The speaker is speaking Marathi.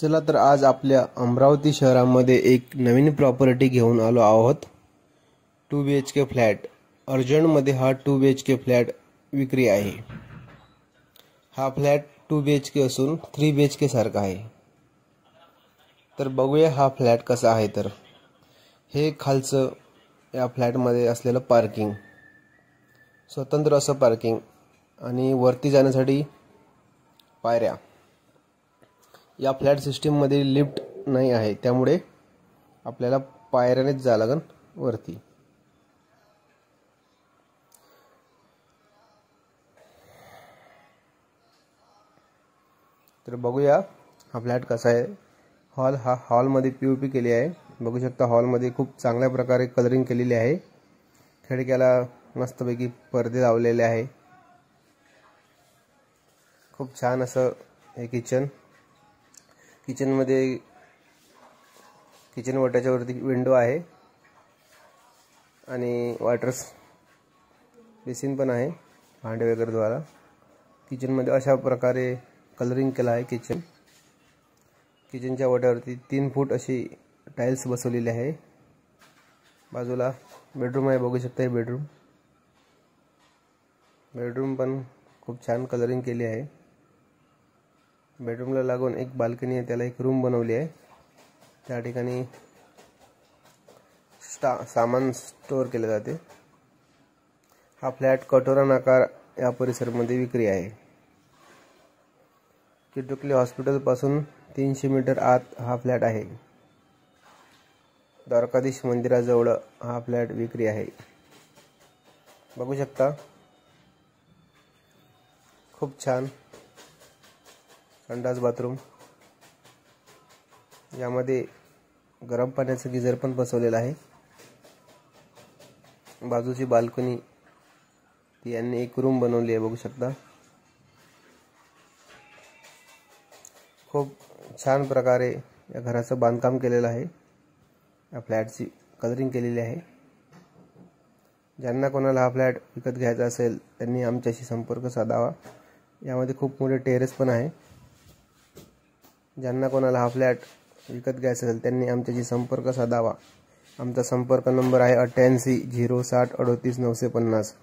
चला तर आज आपल्या अमरावती शहरामध्ये एक नवीन प्रॉपर्टी घेऊन आलो आहोत। 2 BHK फ्लॅट अर्जंटमध्ये हा 2 BHK फ्लॅट विक्री आहे। हा फ्लॅट 2 BHK असून 3 BHK सारखा आहे। तर बघूया हा फ्लॅट कसा आहे। तर हे खालचं या फ्लॅटमध्ये असलेलं पार्किंग, स्वतंत्र असं पार्किंग आणि वरती जाण्यासाठी पायऱ्या। या फ्लॅट सिस्टीम मध्ये लिफ्ट नाही आहे, त्यामुळे आपल्याला पायऱ्यानेच जावं लागेल वरती। तर बघूया हा फ्लॅट कसा आहे। हॉल मध्ये पीओपी केली आहे। बघू शकता हॉल मध्ये खूप चांगल्या प्रकारे कलरिंग केलेली आहे। खिडक्याला मस्तपैकी पडदे लावलेले आहे। खूप छान असं हे किचन मध्ये किचन वट्याच्या वरती विंडो आहे आणि वॉटर बेसिन पण आहे भांडे वगैरे धुवायला। किचन मध्ये अशा प्रकारे कलरिंग केला आहे। किचनच्या वट्यावरती 3 फूट अशी टाइल्स बसवलेली आहे। बाजूला बेडरूम आहे, बघू शकता हे बेडरूम पण खूप छान कलरिंग केली आहे। बेडरूमला लागून एक बाल्कनी आहे, त्याला एक रूम बनवली आहे। त्या ठिकाणी सामान स्टोअर केले जाते। हा फ्लॅट कटोरा नाका या परिसरामध्ये विक्री आहे। किटुकली हॉस्पिटल पासून 300 मीटर आत हा फ्लॅट आहे। द्वारकाधीश मंदिराजवळ हा फ्लॅट विक्री आहे। बघू शकता खूप छान संडास बाथरूम, यामध्ये गरम पाण्याचं गीझर पण बसवलेला आहे। बाजूची बाल्कनी यांनी एक रूम बनवली आहे, बघू शकता। खूप छान प्रकारे या घराचं बांधकाम केलेलं आहे। या फ्लॅटची कलरिंग केलेली आहे। ज्यांना कोणाला हा फ्लॅट विकत घ्यायचा असेल त्यांनी आमच्याशी संपर्क साधावा। यामध्ये खूप मोठे टेरेस पण आहे। ज्यांना कोणाला हा फ्लॅट विकत घ्यायचा असेल त्यांनी आमच्याशी संपर्क साधावा। आमचा संपर्क नंबर आहे 88 060 38 950।